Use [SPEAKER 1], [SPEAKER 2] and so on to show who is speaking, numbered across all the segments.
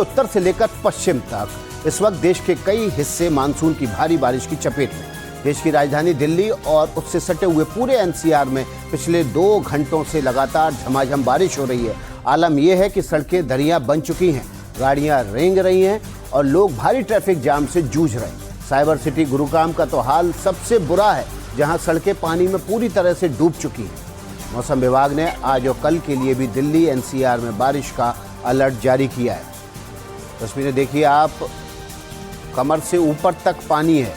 [SPEAKER 1] उत्तर से लेकर पश्चिम तक इस वक्त देश के कई हिस्से मानसून की भारी बारिश की चपेट में। देश की राजधानी दिल्ली और उससे सटे हुए पूरे एनसीआर में पिछले 2 घंटों से लगातार झमाझम बारिश हो रही है। आलम यह है कि सड़कें दरिया बन चुकी हैं, गाड़ियां रेंग रही हैं और लोग भारी ट्रैफिक जाम से जूझ रहे हैं। साइबर सिटी गुरुग्राम का तो हाल सबसे बुरा है, जहां सड़कें पानी में पूरी तरह से डूब चुकी हैं। मौसम विभाग ने आज और कल के लिए भी दिल्ली एनसीआर में बारिश का अलर्ट जारी किया है। तस्वीरें देखिए आप, कमर से ऊपर तक पानी है,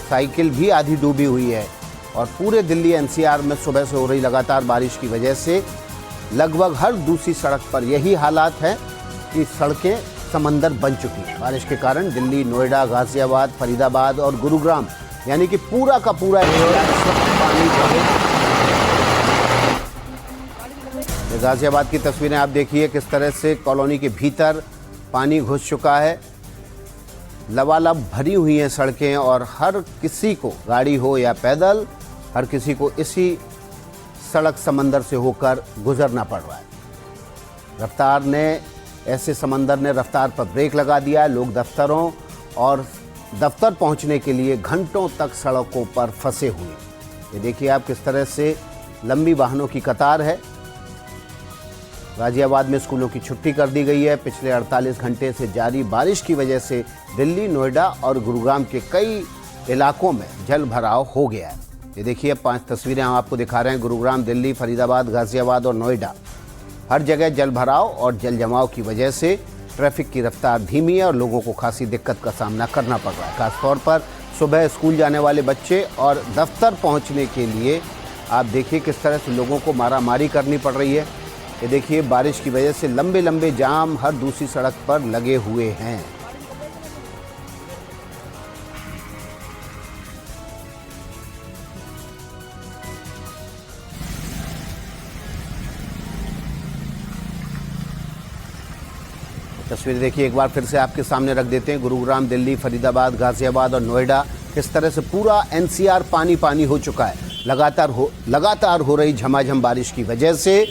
[SPEAKER 1] साइकिल भी आधी डूबी हुई है और पूरे दिल्ली एनसीआर में सुबह से हो रही लगातार बारिश की वजह से लगभग हर दूसरी सड़क पर यही हालात है कि सड़कें समंदर बन चुकी हैं। बारिश के कारण दिल्ली, नोएडा, गाजियाबाद, फरीदाबाद और गुरुग्राम यानी कि पूरा का पूरा एरिया इस वक्त पानी है। गाजियाबाद की तस्वीरें आप देखिए, किस तरह से कॉलोनी के भीतर पानी घुस चुका है। लबालब भरी हुई हैं सड़कें और हर किसी को, गाड़ी हो या पैदल, हर किसी को इसी सड़क समंदर से होकर गुजरना पड़ रहा है। रफ्तार ने, ऐसे समंदर ने रफ्तार पर ब्रेक लगा दिया है। लोग दफ्तरों और दफ्तर पहुंचने के लिए घंटों तक सड़कों पर फंसे हुए। ये देखिए आप, किस तरह से लंबी वाहनों की कतार है। गाजियाबाद में स्कूलों की छुट्टी कर दी गई है। पिछले 48 घंटे से जारी बारिश की वजह से दिल्ली, नोएडा और गुरुग्राम के कई इलाकों में जल भराव हो गया है। ये देखिए 5 तस्वीरें हम आपको दिखा रहे हैं। गुरुग्राम, दिल्ली, फरीदाबाद, गाजियाबाद और नोएडा, हर जगह जल भराव और जल जमाव की वजह से ट्रैफिक की रफ्तार धीमी है और लोगों को खासी दिक्कत का सामना करना पड़ रहा है। खासतौर पर सुबह स्कूल जाने वाले बच्चे और दफ्तर पहुँचने के लिए आप देखिए किस तरह से लोगों को मारामारी करनी पड़ रही है। ये देखिए, बारिश की वजह से लंबे लंबे जाम हर दूसरी सड़क पर लगे हुए हैं। तस्वीर देखिए एक बार फिर से आपके सामने रख देते हैं। गुरुग्राम, दिल्ली, फरीदाबाद, गाजियाबाद और नोएडा, किस तरह से पूरा एनसीआर पानी पानी हो चुका है। लगातार हो रही झमाझम बारिश की वजह से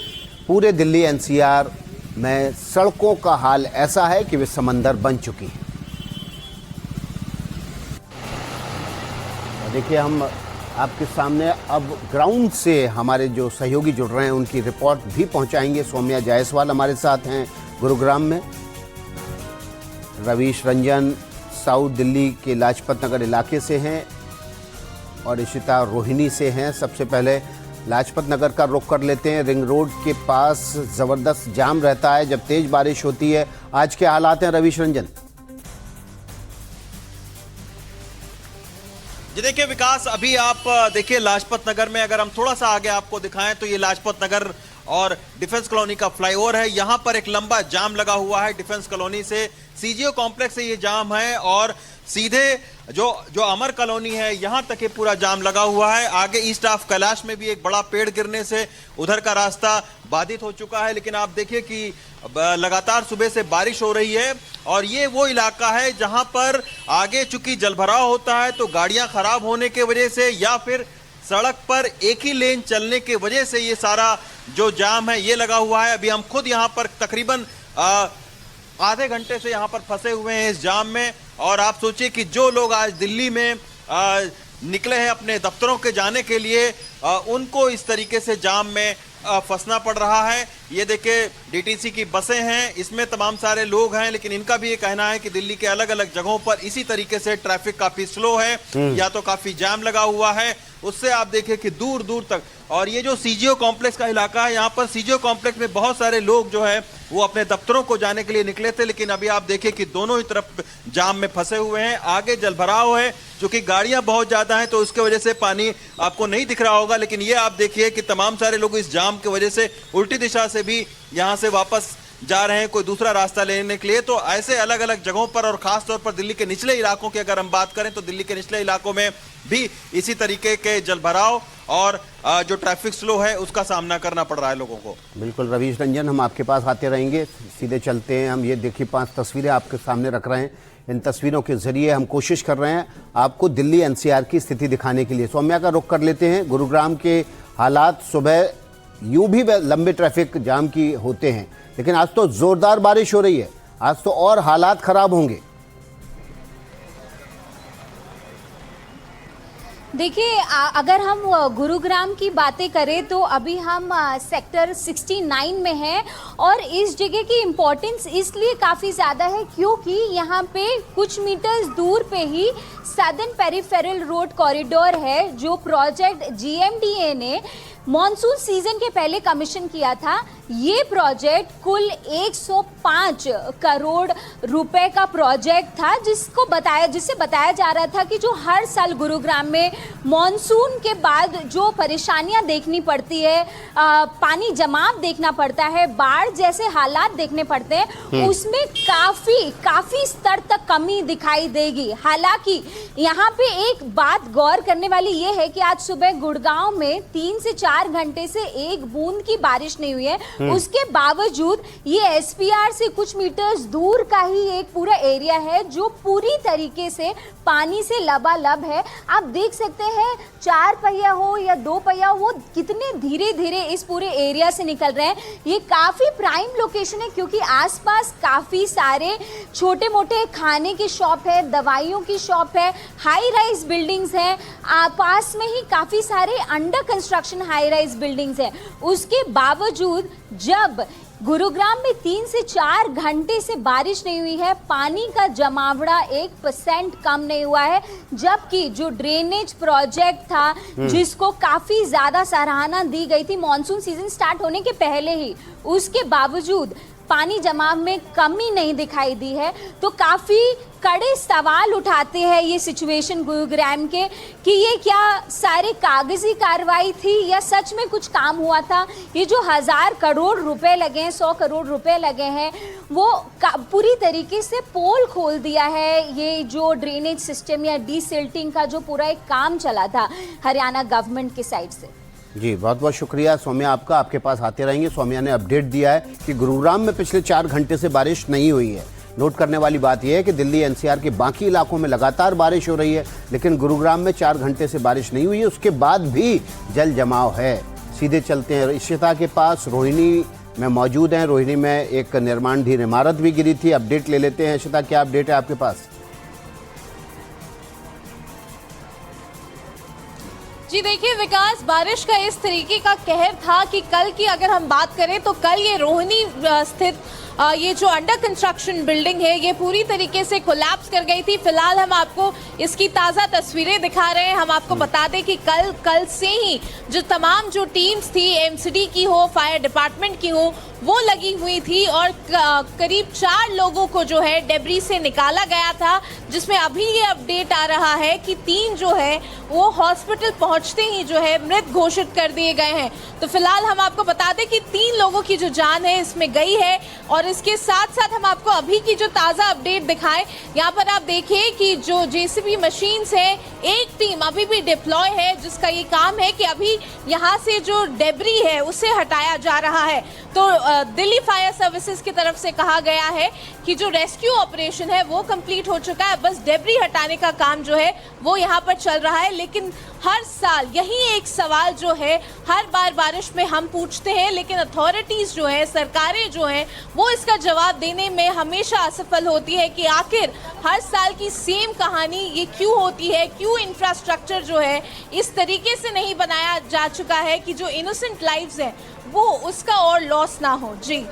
[SPEAKER 1] पूरे दिल्ली एनसीआर में सड़कों का हाल ऐसा है कि वे समंदर बन चुकी हैं। देखिए, हम आपके सामने अब ग्राउंड से हमारे जो सहयोगी जुड़ रहे हैं उनकी रिपोर्ट भी पहुंचाएंगे। सौम्या जायसवाल हमारे साथ हैं गुरुग्राम में, रवीश रंजन साउथ दिल्ली के लाजपत नगर इलाके से हैं और इशिता रोहिणी से हैं। सबसे पहले लाजपत नगर का रुख कर लेते हैं। रिंग रोड के पास ज़बरदस्त जाम रहता है जब तेज बारिश होती है। आज के हालात हैं रवीश रंजन।
[SPEAKER 2] जी देखिए विकास, अभी आप देखिए लाजपत नगर में, अगर हम थोड़ा सा आगे आपको दिखाएं तो ये लाजपत नगर और डिफेंस कॉलोनी का फ्लाईओवर है। यहां पर एक लंबा जाम लगा हुआ है। डिफेंस कॉलोनी से सीजीओ कॉम्प्लेक्स से ये जाम है और सीधे जो अमर कॉलोनी है यहां तक ये पूरा जाम लगा हुआ है। आगे ईस्ट ऑफ कैलाश में भी एक बड़ा पेड़ गिरने से उधर का रास्ता बाधित हो चुका है। लेकिन आप देखिए कि लगातार सुबह से बारिश हो रही है और ये वो इलाका है जहां पर आगे चूंकि जलभराव होता है तो गाड़ियां खराब होने के वजह से या फिर सड़क पर एक ही लेन चलने के वजह से ये सारा जो जाम है ये लगा हुआ है। अभी हम खुद यहाँ पर तकरीबन आधे घंटे से यहाँ पर फंसे हुए हैं इस जाम में। और आप सोचिए कि जो लोग आज दिल्ली में निकले हैं अपने दफ्तरों के जाने के लिए, उनको इस तरीके से जाम में फंसना पड़ रहा है। ये देखिए डीटीसी की बसें हैं, इसमें तमाम सारे लोग हैं, लेकिन इनका भी ये कहना है कि दिल्ली के अलग अलग जगहों पर इसी तरीके से ट्रैफिक काफी स्लो है या तो काफी जाम लगा हुआ है। उससे आप देखिए कि दूर दूर तक, और ये जो सीजीओ कॉम्प्लेक्स का इलाका है, यहाँ पर सीजीओ कॉम्प्लेक्स में बहुत सारे लोग जो है वो अपने दफ्तरों को जाने के लिए निकले थे, लेकिन अभी आप देखिए कि दोनों ही तरफ जाम में फंसे हुए हैं। आगे जलभराव है, क्योंकि गाड़ियां बहुत ज्यादा हैं तो उसके वजह से पानी आपको नहीं दिख रहा होगा, लेकिन ये आप देखिए कि तमाम सारे लोग इस जाम की वजह से उल्टी दिशा से भी यहां से वापस जा रहे हैं, कोई दूसरा रास्ता लेने के लिए। तो ऐसे अलग अलग जगहों पर, और खास तौर पर दिल्ली के निचले इलाकों की अगर हम बात करें तो दिल्ली के निचले इलाकों में भी इसी तरीके के जलभराव और जो ट्रैफिक स्लो है उसका सामना करना पड़ रहा है लोगों को।
[SPEAKER 1] बिल्कुल रवीश रंजन, हम आपके पास आते रहेंगे। सीधे चलते हैं हम। ये देखिए 5 तस्वीरें आपके सामने रख रहे हैं। इन तस्वीरों के जरिए हम कोशिश कर रहे हैं आपको दिल्ली एनसीआर की स्थिति दिखाने के लिए। सौम्या का रुख कर लेते हैं। गुरुग्राम के हालात सुबह यूं भी लंबे ट्रैफिक जाम की होते हैं, लेकिन आज तो जोरदार बारिश हो रही है। आज तो और हालात खराब होंगे।
[SPEAKER 3] देखिए, अगर हम गुरुग्राम की बातें करें तो अभी हम सेक्टर 69 में हैं और इस जगह की इम्पोर्टेंस इसलिए काफ़ी ज़्यादा है क्योंकि यहाँ पे कुछ मीटर्स दूर पे ही सदर्न पेरिफेरल रोड कॉरिडोर है जो प्रोजेक्ट जीएमडीए ने मॉनसून सीजन के पहले कमीशन किया था। ये प्रोजेक्ट कुल 105 करोड़ रुपए का प्रोजेक्ट था जिससे बताया जा रहा था कि जो हर साल गुरुग्राम में मॉनसून के बाद जो परेशानियां देखनी पड़ती है, पानी जमाव देखना पड़ता है, बाढ़ जैसे हालात देखने पड़ते हैं, उसमें काफी स्तर तक कमी दिखाई देगी। हालांकि यहाँ पे एक बात गौर करने वाली ये है कि आज सुबह गुड़गांव में 3 से 4 घंटे से एक बूंद की बारिश नहीं हुई है। उसके बावजूद ये एसपीआर से कुछ मीटर्स दूर का ही एक पूरा एरिया है जो पूरी तरीके से पानी से लबालब है। आप देख सकते हैं 4 पहिया हो या 2 पहिया हो, कितने धीरे धीरे इस पूरे एरिया से निकल रहे हैं। ये काफी प्राइम लोकेशन है क्योंकि आसपास काफी सारे छोटे मोटे खाने की शॉप है, दवाइयों की शॉप है, हाई राइज बिल्डिंग्स हैं, पास में ही काफी सारे under construction high rise buildings हैं। उसके बावजूद जब गुरुग्राम में 3 से 4 घंटे से बारिश नहीं हुई है, पानी का जमावड़ा 1% कम नहीं हुआ है, जबकि जो ड्रेनेज प्रोजेक्ट था जिसको काफी ज्यादा सराहना दी गई थी मॉनसून सीजन स्टार्ट होने के पहले ही, उसके बावजूद पानी जमाव में कमी नहीं दिखाई दी है। तो काफी कड़े सवाल उठाते हैं ये सिचुएशन गुरुग्राम के कि ये क्या सारे कागजी कार्रवाई थी या सच में कुछ काम हुआ था। ये जो 1000 करोड़ रुपए लगे हैं, 100 करोड़ रुपए लगे हैं, वो पूरी तरीके से पोल खोल दिया है। ये जो ड्रेनेज सिस्टम या डीसिल्टिंग का जो पूरा एक काम चला था हरियाणा गवर्नमेंट की साइड से।
[SPEAKER 1] जी, बहुत बहुत शुक्रिया सौम्या आपका, आपके पास आते रहेंगे। सौम्या ने अपडेट दिया है कि गुरुग्राम में पिछले 4 घंटे से बारिश नहीं हुई है। नोट करने वाली बात यह है कि दिल्ली एनसीआर के बाकी इलाकों में लगातार बारिश हो रही है, लेकिन गुरुग्राम में 4 घंटे से बारिश नहीं हुई है। उसके बाद भी जल जमाव है। सीधे चलते हैं इशिता के पास, रोहिणी में मौजूद हैं। रोहिणी में एक निर्माणाधीन इमारत भी गिरी थी, अपडेट ले लेते हैं। इशिता, क्या अपडेट है आपके पास?
[SPEAKER 4] जी देखिए विकास, बारिश का इस तरीके का कहर था कि कल की अगर हम बात करें तो कल ये रोहिणी स्थित ये जो अंडर कंस्ट्रक्शन बिल्डिंग है ये पूरी तरीके से कोलैप्स कर गई थी। फिलहाल हम आपको इसकी ताज़ा तस्वीरें दिखा रहे हैं। हम आपको बता दें कि कल से ही जो तमाम जो टीम्स थी, एमसीडी की हो, फायर डिपार्टमेंट की हो, वो लगी हुई थी और करीब 4 लोगों को जो है डेब्री से निकाला गया था, जिसमें अभी ये अपडेट आ रहा है कि 3 जो है वो हॉस्पिटल पहुंचते ही जो है मृत घोषित कर दिए गए हैं। तो फिलहाल हम आपको बता दें कि 3 लोगों की जो जान है इसमें गई है। और इसके साथ साथ हम आपको अभी की जो ताज़ा अपडेट दिखाएं, यहाँ पर आप देखिए कि जो जेसीबी मशीन्स है, एक टीम अभी भी डिप्लॉय है जिसका ये काम है कि अभी यहाँ से जो डेब्री है उसे हटाया जा रहा है। तो दिल्ली फायर सर्विसेज की तरफ से कहा गया है कि जो रेस्क्यू ऑपरेशन है वो कंप्लीट हो चुका है, बस डेब्री हटाने का काम जो है वो यहाँ पर चल रहा है। लेकिन हर साल यही एक सवाल जो है हर बार बारिश में हम पूछते हैं, लेकिन अथॉरिटीज जो है, सरकारें जो हैं, वो इसका जवाब देने में हमेशा असफल होती है कि आखिर हर साल की सेम कहानी ये क्यों होती है, क्यों इंफ्रास्ट्रक्चर जो है इस तरीके से नहीं बनाया जा चुका है कि जो इनोसेंट लाइव्स हैं वो उसका और लॉस ना हो। जी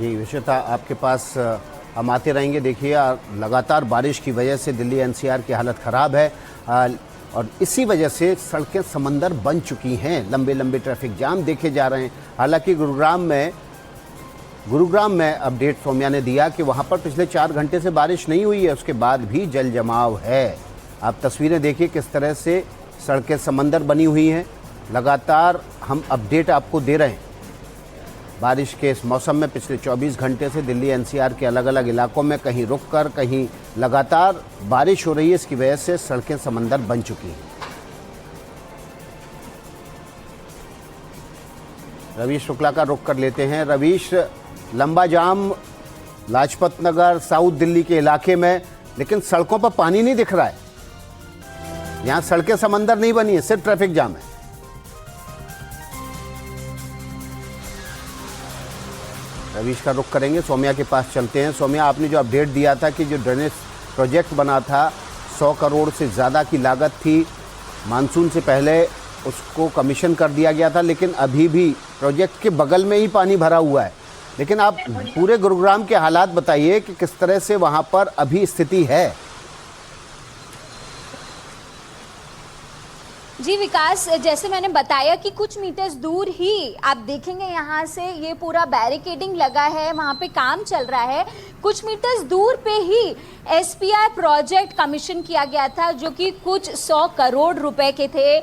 [SPEAKER 1] विशिता, आपके पास हम आते रहेंगे। देखिए, लगातार बारिश की वजह से दिल्ली एनसीआर की हालत ख़राब है और इसी वजह से सड़कें समंदर बन चुकी हैं। लंबे लंबे ट्रैफिक जाम देखे जा रहे हैं। हालांकि गुरुग्राम में अपडेट सौम्या ने दिया कि वहां पर पिछले 4 घंटे से बारिश नहीं हुई है, उसके बाद भी जल जमाव है। आप तस्वीरें देखिए किस तरह से सड़कें समंदर बनी हुई हैं। लगातार हम अपडेट आपको दे रहे हैं। बारिश के इस मौसम में पिछले 24 घंटे से दिल्ली एनसीआर के अलग अलग इलाकों में कहीं रुककर कहीं लगातार बारिश हो रही है। इसकी वजह से सड़कें समंदर बन चुकी हैं। रवीश शुक्ला का रुख कर लेते हैं। रवीश, लंबा जाम लाजपत नगर, साउथ दिल्ली के इलाके में, लेकिन सड़कों पर पानी नहीं दिख रहा है। यहाँ सड़कें समंदर नहीं बनी है, सिर्फ ट्रैफिक जाम है। अभी इसका रुख करेंगे, सौम्या के पास चलते हैं। सौम्या, आपने जो अपडेट दिया था कि जो ड्रेनेज प्रोजेक्ट बना था 100 करोड़ से ज़्यादा की लागत थी, मानसून से पहले उसको कमीशन कर दिया गया था, लेकिन अभी भी प्रोजेक्ट के बगल में ही पानी भरा हुआ है। लेकिन आप पूरे गुरुग्राम के हालात बताइए कि किस तरह से वहाँ पर अभी स्थिति है।
[SPEAKER 3] जी विकास, जैसे मैंने बताया कि कुछ मीटर्स दूर ही आप देखेंगे यहाँ से ये पूरा बैरिकेडिंग लगा है, वहाँ पे काम चल रहा है। कुछ मीटर्स दूर पे ही एसपीआई प्रोजेक्ट कमीशन किया गया था, जो कि कुछ 100 करोड़ रुपए के थे।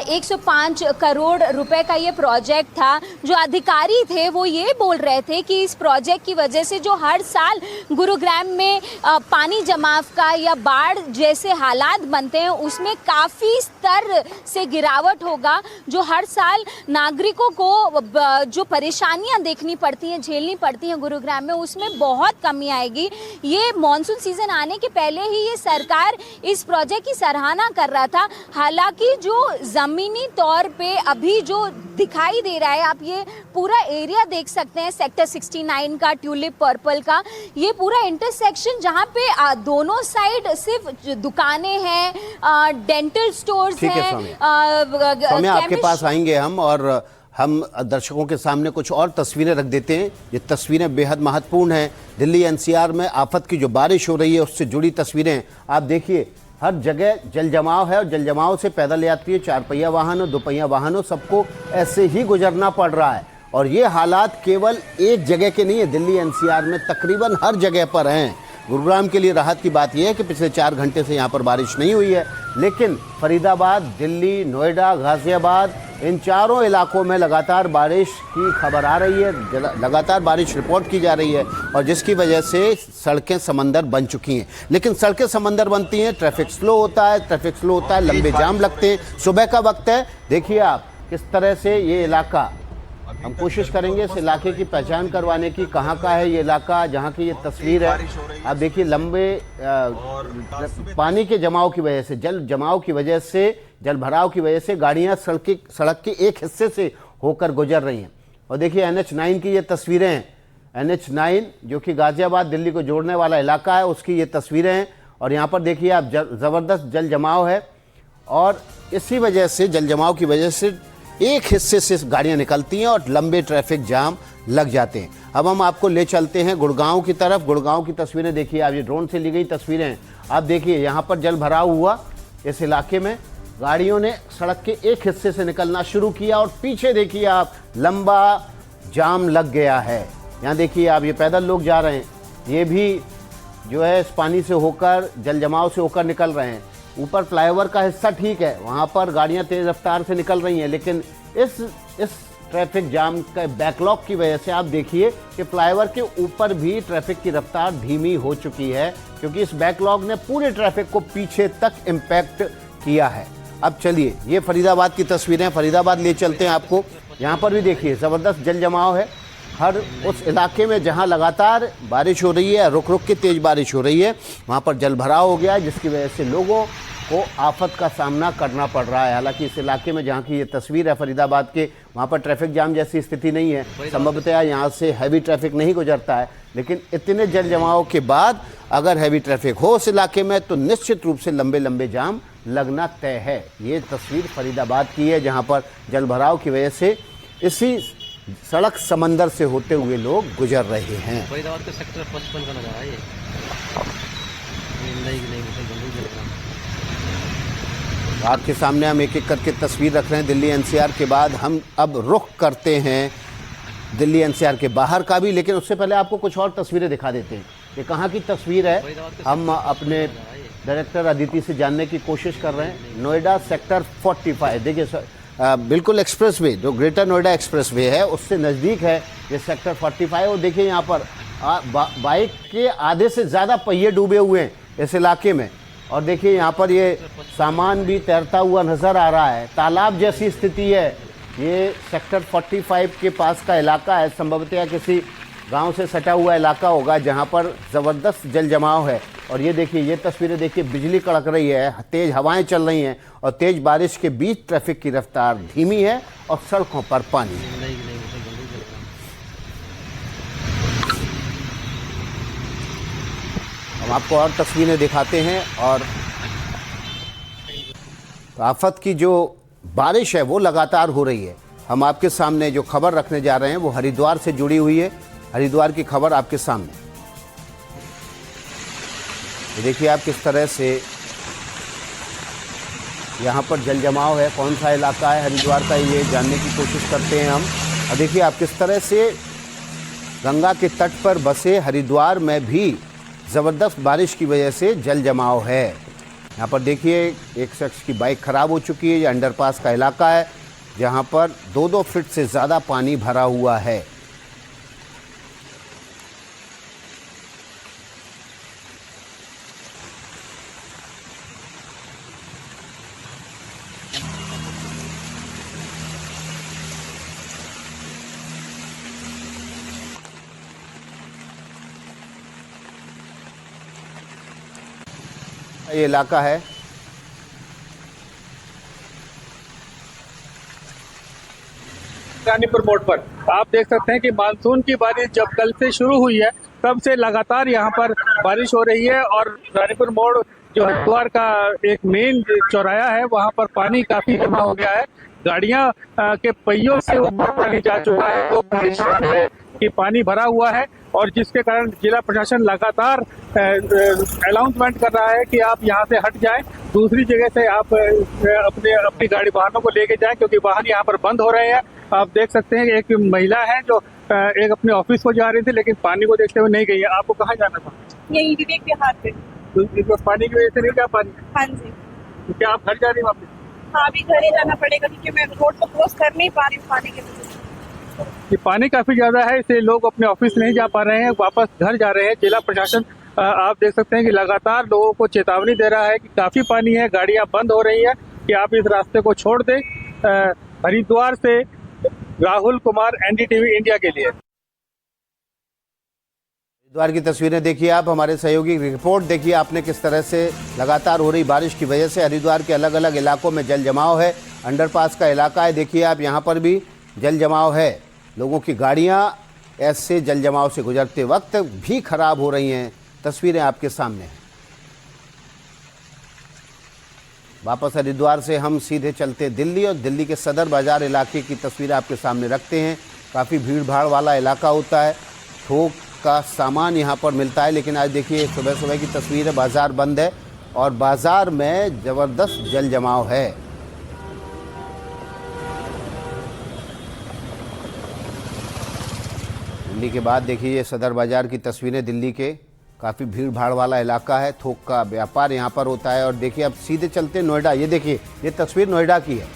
[SPEAKER 3] 105 करोड़ रुपए का ये प्रोजेक्ट था। जो अधिकारी थे वो ये बोल रहे थे कि इस प्रोजेक्ट की वजह से जो हर साल गुरुग्राम में पानी जमाव का या बाढ़ जैसे हालात बनते हैं, उसमें काफ़ी स्तर से गिरावट होगा। जो हर साल नागरिकों को जो परेशानियां देखनी पड़ती हैं, झेलनी पड़ती हैं गुरुग्राम में, उसमें बहुत कमी आएगी। ये मॉनसून सीजन आने के पहले ही ये सरकार इस प्रोजेक्ट की सराहना कर रहा था। हालांकि जो ज़मीनी तौर पे अभी जो दिखाई दे रहा है, आप ये पूरा एरिया देख सकते हैं सेक्टर 69 का, ट्यूलिप पर्पल का, ये पूरा इंटरसेक्शन जहाँ पे दोनों साइड सिर्फ दुकानें हैं, डेंटल स्टोर्स हैं।
[SPEAKER 1] सौम्या, आपके पास आएंगे हम, और हम दर्शकों के सामने कुछ और तस्वीरें रख देते हैं। ये तस्वीरें बेहद महत्वपूर्ण हैं। दिल्ली एनसीआर में आफत की जो बारिश हो रही है उससे जुड़ी तस्वीरें आप देखिए। हर जगह जल जमाव है, और जल जमाव से पैदल यात्री, 4 पहिया वाहनों, 2 पहिया वाहनों, सबको ऐसे ही गुजरना पड़ रहा है। और ये हालात केवल एक जगह के नहीं है, दिल्ली एनसीआर में तकरीबन हर जगह पर हैं। गुरुग्राम के लिए राहत की बात यह है कि पिछले 4 घंटे से यहाँ पर बारिश नहीं हुई है, लेकिन फरीदाबाद, दिल्ली, नोएडा, गाजियाबाद, इन चारों इलाकों में लगातार बारिश की खबर आ रही है, लगातार बारिश रिपोर्ट की जा रही है, और जिसकी वजह से सड़कें समंदर बन चुकी हैं। लेकिन सड़कें समंदर बनती हैं, ट्रैफिक स्लो होता है, लंबे जाम लगते हैं। सुबह का वक्त है, देखिए आप किस तरह से ये इलाका, हम कोशिश करेंगे इस इलाके की पहचान करवाने की, कहाँ का है ये इलाका जहाँ की ये तस्वीर है। आप देखिए लंबे पानी के जमाव की वजह से, जल जमाव की वजह से, जल भराव की वजह से गाड़ियाँ सड़क के एक हिस्से से होकर गुजर रही हैं। और देखिए NH9 की ये तस्वीरें हैं। NH9 जो कि गाजियाबाद दिल्ली को जोड़ने वाला इलाका है, उसकी ये तस्वीरें हैं। और यहाँ पर देखिए आप ज़बरदस्त जल जमाव है, और इसी वजह से, जल जमाव की वजह से एक हिस्से से गाड़ियां निकलती हैं और लंबे ट्रैफिक जाम लग जाते हैं। अब हम आपको ले चलते हैं गुड़गांव की तरफ। गुड़गांव की तस्वीरें देखिए आप, ये ड्रोन से ली गई तस्वीरें हैं। आप देखिए यहाँ पर जल भराव हुआ, इस इलाके में गाड़ियों ने सड़क के एक हिस्से से निकलना शुरू किया, और पीछे देखिए आप लंबा जाम लग गया है। यहाँ देखिए आप, ये पैदल लोग जा रहे हैं, ये भी जो है इस पानी से होकर, जल जमाव से होकर निकल रहे हैं। ऊपर फ्लाईओवर का हिस्सा ठीक है, वहाँ पर गाड़ियाँ तेज़ रफ्तार से निकल रही हैं, लेकिन इस ट्रैफिक जाम का बैकलॉग की वजह से आप देखिए कि फ्लाईओवर के ऊपर भी ट्रैफिक की रफ्तार धीमी हो चुकी है, क्योंकि इस बैकलॉग ने पूरे ट्रैफिक को पीछे तक इम्पैक्ट किया है। अब चलिए, ये फरीदाबाद की तस्वीरें, फरीदाबाद ले चलते हैं आपको। यहाँ पर भी देखिए ज़बरदस्त जल जमाव है। हर उस इलाके में जहाँ लगातार बारिश हो रही है, रुक रुक के तेज़ बारिश हो रही है, वहाँ पर जल भराव हो गया है, जिसकी वजह से लोगों को आफत का सामना करना पड़ रहा है। हालांकि इस इलाके में जहाँ की ये तस्वीर है फरीदाबाद के, वहाँ पर ट्रैफिक जाम जैसी स्थिति नहीं है, संभवतः यहाँ से हैवी ट्रैफिक नहीं गुजरता है। लेकिन इतने जल जमाव के बाद अगर हैवी ट्रैफिक हो उस इलाके में, तो निश्चित रूप से लंबे लंबे जाम लगना तय है। ये तस्वीर फरीदाबाद की है, जहाँ पर जल भराव की वजह से इसी सड़क समंदर से होते हुए लोग गुजर रहे हैं।
[SPEAKER 5] फरीदाबाद के सेक्टर 55 का नजारा है ये।
[SPEAKER 1] आपके सामने हम एक एक करके तस्वीर रख रहे हैं दिल्ली एनसीआर के बाद। हम अब रुख करते हैं दिल्ली एनसीआर के बाहर का भी, लेकिन उससे पहले आपको कुछ और तस्वीरें दिखा देते हैं। ये कहाँ की तस्वीर है, हम अपने डायरेक्टर अदिति से जानने की कोशिश कर रहे हैं। नोएडा सेक्टर 45, देखिए बिल्कुल एक्सप्रेस वे, जो ग्रेटर नोएडा एक्सप्रेस वे है उससे नज़दीक है ये सेक्टर 45। और देखिए यहाँ पर बाइक के आधे से ज़्यादा पहिए डूबे हुए हैं इस इलाके में, और देखिए यहाँ पर ये सामान भी तैरता हुआ नज़र आ रहा है। तालाब जैसी स्थिति है। ये सेक्टर 45 के पास का इलाका है, संभवतः किसी गांव से सटा हुआ इलाका होगा जहां पर ज़बरदस्त जल जमाव है। और ये देखिए, ये तस्वीरें देखिए, बिजली कड़क रही है, तेज़ हवाएं चल रही हैं, और तेज़ बारिश के बीच ट्रैफिक की रफ्तार धीमी है और सड़कों पर पानी। आपको और तस्वीरें दिखाते हैं। और तो आफत की जो बारिश है वो लगातार हो रही है। हम आपके सामने जो खबर रखने जा रहे हैं वो हरिद्वार से जुड़ी हुई है। हरिद्वार की खबर आपके सामने। ये देखिए आप किस तरह से यहाँ पर जल जमाव है, कौन सा इलाका है हरिद्वार का, ये जानने की कोशिश करते हैं हम। और देखिए आप किस तरह से गंगा के तट पर बसे हरिद्वार में भी ज़बरदस्त बारिश की वजह से जल जमाव है। यहाँ पर देखिए एक शख्स की बाइक ख़राब हो चुकी है। ये अंडरपास का इलाका है जहाँ पर 2-2 फीट से ज़्यादा पानी भरा हुआ है। ये इलाका है।
[SPEAKER 6] रानीपुर मोड़ पर आप देख सकते हैं कि मानसून की बारिश जब कल से शुरू हुई है तब से लगातार यहाँ पर बारिश हो रही है। और रानीपुर मोड़ जो हरिद्वार का एक मेन चौराहा है वहाँ पर पानी काफी जमा हो गया है। गाड़ियाँ के पहियों से ऊपर पानी जा चुका है, तो परेशान है कि पानी भरा हुआ है। और जिसके कारण जिला प्रशासन लगातार अनाउंसमेंट कर रहा है कि आप यहाँ से हट जाएं, दूसरी जगह से आप अपनी गाड़ी वाहनों को लेके जाएं, क्योंकि वाहन यहाँ पर बंद हो रहे हैं। आप देख सकते हैं एक महिला है जो एक अपने ऑफिस को जा रही थी, लेकिन पानी को देखते हुए नहीं गई है। आपको कहाँ जाना था?
[SPEAKER 7] यही विवेक बिहार पे।
[SPEAKER 6] तो पानी की वजह से नहीं जा पा रही?
[SPEAKER 7] हाँ जी।
[SPEAKER 6] तो क्या आप घर जा रही हैं वापस?
[SPEAKER 7] हाँ, अभी घर ही जाना पड़ेगा क्योंकि मैं रोड को क्रॉस कर नहीं पा रही हूँ पानी की वजह से।
[SPEAKER 6] ये पानी काफी ज्यादा है, इसलिए लोग अपने ऑफिस नहीं जा पा रहे हैं, वापस घर जा रहे हैं। जिला प्रशासन आप देख सकते हैं कि लगातार लोगों को चेतावनी दे रहा है कि काफी पानी है, गाड़ियां बंद हो रही है, कि आप इस रास्ते को छोड़ दें। हरिद्वार से राहुल कुमार, एनडीटीवी इंडिया के लिए।
[SPEAKER 1] हरिद्वार की तस्वीरें देखिए आप, हमारे सहयोगी की रिपोर्ट देखिए आपने किस तरह से लगातार हो रही बारिश की वजह से हरिद्वार के अलग अलग इलाकों में जल जमाव है। अंडरपास का इलाका है, देखिए आप यहाँ पर भी जल जमाव है। लोगों की गाड़ियाँ ऐसे जल जमाव से गुजरते वक्त भी खराब हो रही हैं। तस्वीरें आपके सामने हैं। वापस हरिद्वार से हम सीधे चलते दिल्ली और दिल्ली के सदर बाज़ार इलाके की तस्वीरें आपके सामने रखते हैं। काफ़ी भीड़ भाड़ वाला इलाका होता है, थोक का सामान यहाँ पर मिलता है। लेकिन आज देखिए सुबह सुबह की तस्वीर है, बाज़ार बंद है और बाज़ार में ज़बरदस्त जल जमाव है। दिल्ली के बाद देखिए ये सदर बाज़ार की तस्वीरें दिल्ली के, काफ़ी भीड़ भाड़ वाला इलाका है, थोक का व्यापार यहाँ पर होता है। और देखिए अब सीधे चलते नोएडा। ये देखिए ये तस्वीर नोएडा की है।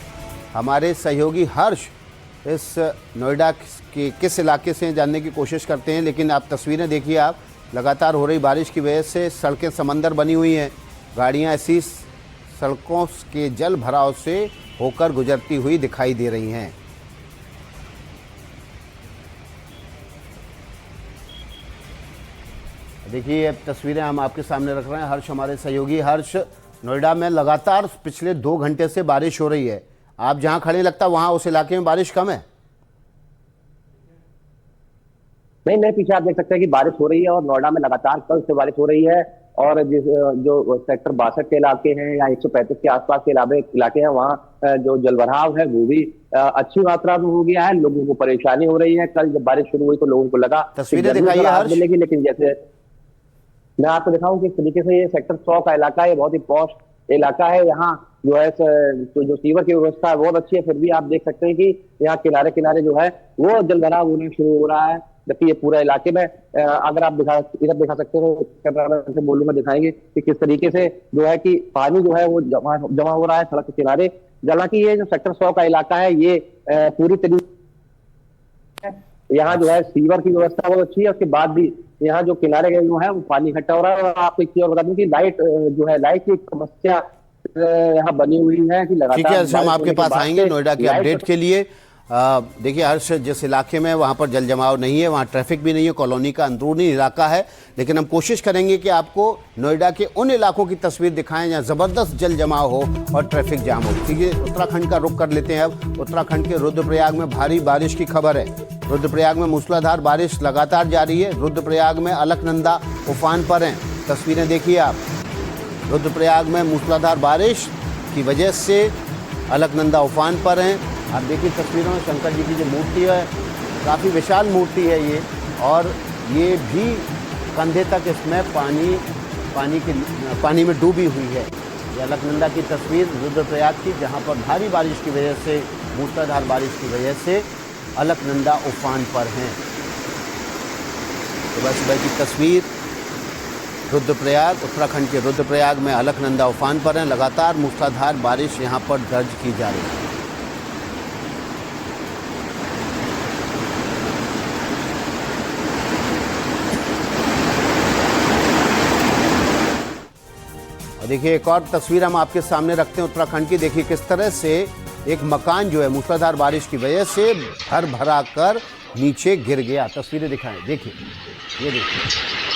[SPEAKER 1] हमारे सहयोगी हर्ष इस नोएडा के किस इलाके से जानने की कोशिश करते हैं। लेकिन आप तस्वीरें देखिए आप, लगातार हो रही बारिश की वजह से सड़कें समंदर बनी हुई हैं। गाड़ियाँ ऐसी सड़कों के जल भराव से होकर गुजरती हुई दिखाई दे रही हैं। देखिए अब तस्वीरें हम आपके सामने रख रहे हैं। हर्ष हमारे सहयोगी। हर्ष, नोएडा में लगातार पिछले 2 घंटे से बारिश हो रही है। आप जहां खड़े लगता है वहां उस इलाके में बारिश कम है?
[SPEAKER 8] नहीं, पीछे आप देख सकते हैं कि बारिश हो रही है और नोएडा में लगातार कल से बारिश हो रही है। और जो सेक्टर 62 के इलाके हैं या 135 के आसपास के इलाके हैं वहाँ जो जलभराव है वो भी अच्छी मात्रा में हो गया है। लोगों को परेशानी हो रही है। कल जब बारिश शुरू हुई तो लोगों को लगा
[SPEAKER 1] तस्वीरें दिखाइए हर्ष।
[SPEAKER 8] मिलेगी, लेकिन जैसे मैं आपको दिखाऊं किस तरीके से ये सेक्टर 100 का इलाका है, बहुत ही पॉश इलाका है। यहाँ जो है जो सीवर की व्यवस्था है बहुत अच्छी है, फिर भी आप देख सकते हैं कि यहाँ किनारे किनारे जो है वो जलभराव होना शुरू हो रहा है। जबकि ये पूरा इलाके में अगर आप इधर दिखा सकते हो, कैमरामैन से बोलूंगा दिखाएंगे कि किस तरीके से जो है कि पानी जो है वो जमा हो रहा है सड़क के किनारे। हालांकि ये जो सेक्टर 100 का इलाका है ये पूरी तरीके यहाँ जो है सीवर की व्यवस्था बहुत अच्छी है। उसके बाद भी यहाँ जो किनारे जो है वो पानी इकट्ठा हो रहा है। और आपको एक चीज और बता दूं कि लाइट जो है, लाइट की समस्या यहाँ बनी हुई है कि लगातार।
[SPEAKER 1] ठीक है, हम आपके पास आएंगे नोएडा के अपडेट के लिए। देखिए हर्ष, जिस इलाके में वहाँ पर जल जमाव नहीं है, वहाँ ट्रैफिक भी नहीं है, कॉलोनी का अंदरूनी इलाका है। लेकिन हम कोशिश करेंगे कि आपको नोएडा के उन इलाकों की तस्वीर दिखाएं जहाँ ज़बरदस्त जल जमाव हो और ट्रैफिक जाम हो। ठीक है, उत्तराखंड का रुख कर लेते हैं अब। उत्तराखंड के रुद्रप्रयाग में भारी बारिश की खबर है। रुद्रप्रयाग में मूसलाधार बारिश लगातार जारी है। रुद्रप्रयाग में अलकनंदा उफान पर हैं। तस्वीरें देखिए आप, रुद्रप्रयाग में मूसलाधार बारिश की वजह से अलकनंदा उफान पर हैं। आप देखिए तस्वीरों में शंकर जी की जो मूर्ति है, काफ़ी विशाल मूर्ति है ये, और ये भी कंधे तक इसमें पानी में डूबी हुई है। ये अलकनंदा की तस्वीर रुद्रप्रयाग की, जहाँ पर भारी बारिश की वजह से, मूसलाधार बारिश की वजह से अलकनंदा उफान पर हैं। सुबह सुबह की तस्वीर रुद्रप्रयाग, उत्तराखंड के रुद्रप्रयाग में अलकनंदा उफान पर हैं। लगातार मूसलाधार बारिश यहाँ पर दर्ज की जा रही है। और देखिए एक और तस्वीर हम आपके सामने रखते हैं उत्तराखंड की। देखिए किस तरह से एक मकान जो है मूसलाधार बारिश की वजह से भर भरा कर नीचे गिर गया। तस्वीरें दिखाएं, देखिए ये देखिए,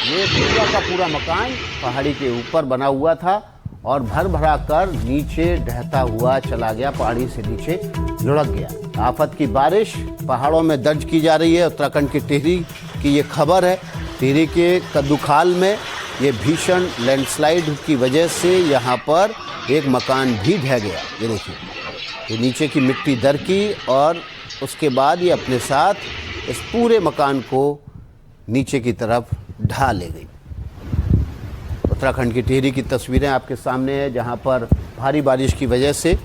[SPEAKER 1] ये पूरा का पूरा मकान पहाड़ी के ऊपर बना हुआ था और भर भरा कर नीचे ढहता हुआ चला गया, पहाड़ी से नीचे लुढ़क गया। आफत की बारिश पहाड़ों में दर्ज की जा रही है। उत्तराखंड के टिहरी की ये खबर है। टिहरी के कद्दूखाल में ये भीषण लैंडस्लाइड की वजह से यहाँ पर एक मकान भी ढह गया। ये देखिए, ये नीचे की मिट्टी दरकी और उसके बाद ये अपने साथ इस पूरे मकान को नीचे की तरफ ढा ले गई। उत्तराखंड की टिहरी की तस्वीरें आपके सामने है, जहाँ पर भारी बारिश की वजह से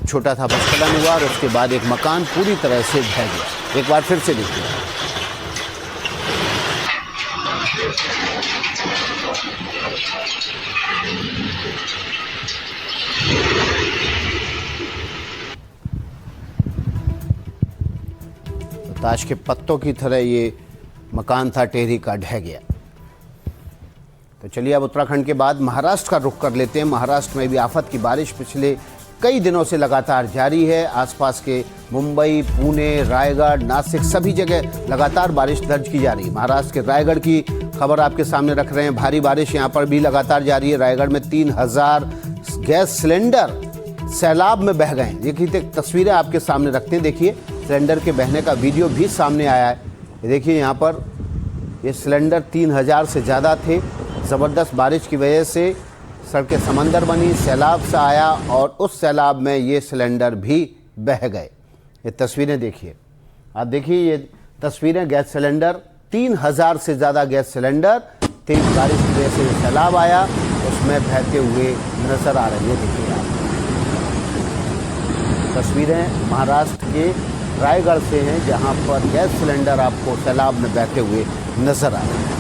[SPEAKER 1] छोटा था भूस्खलन हुआ और उसके बाद एक मकान पूरी तरह से ढह गया। एक बार फिर से देखिए, ताश के पत्तों की तरह ये मकान था टिहरी का, ढह गया। तो चलिए अब उत्तराखंड के बाद महाराष्ट्र का रुख कर लेते हैं। महाराष्ट्र में भी आफत की बारिश पिछले कई दिनों से लगातार जारी है। आसपास के मुंबई, पुणे, रायगढ़, नासिक सभी जगह लगातार बारिश दर्ज की जा रही है। महाराष्ट्र के रायगढ़ की खबर आपके सामने रख रहे हैं। भारी बारिश यहाँ पर भी लगातार जारी है। रायगढ़ में 3000 गैस सिलेंडर सैलाब में बह गए। देखिए तस्वीरें आपके सामने रखते हैं। देखिए सिलेंडर के बहने का वीडियो भी सामने आया है। देखिए यहाँ पर ये सिलेंडर 3000 से ज़्यादा थे। ज़बरदस्त बारिश की वजह से सड़कें समंदर बनी, सैलाब सा आया और उस सैलाब में ये सिलेंडर भी बह गए। ये तस्वीरें देखिए आप, देखिए ये तस्वीरें गैस सिलेंडर, 3000 से ज़्यादा गैस सिलेंडर तेज बारिश की वजह से सैलाब आया उसमें बहते हुए नज़र आ रही है। देखिए आप तस्वीरें महाराष्ट्र के रायगढ़ से हैं, जहां पर गैस सिलेंडर आपको सैलाब में बहते हुए नजर आ रहे हैं।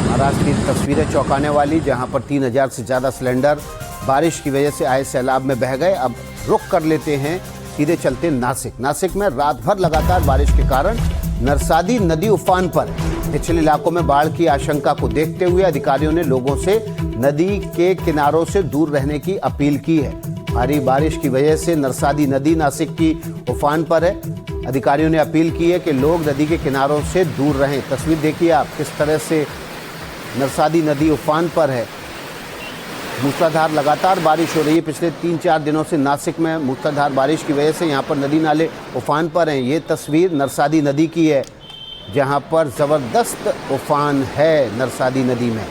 [SPEAKER 1] महाराष्ट्र की तस्वीरें चौंकाने वाली, जहां पर 3000 से ज़्यादा सिलेंडर बारिश की वजह से आए सैलाब में बह गए। अब रुख कर लेते हैं, सीधे चलते नासिक। नासिक में रात भर लगातार बारिश के कारण नरसादी नदी उफान पर। निचले इलाकों में बाढ़ की आशंका को देखते हुए अधिकारियों ने लोगों से नदी के किनारों से दूर रहने की अपील की है। भारी बारिश की वजह से नरसादी नदी नासिक की उफान पर है। अधिकारियों ने अपील की है कि लोग नदी के किनारों से दूर रहें। तस्वीर देखिए आप, किस तरह से नरसादी नदी उफान पर है। मूसलाधार लगातार बारिश हो रही है। पिछले 3-4 दिनों से नासिक में मूसलाधार बारिश की वजह से यहाँ पर नदी नाले उफान पर हैं। ये तस्वीर नरसादी नदी की है, जहाँ पर ज़बरदस्त उफान है नरसादी नदी में।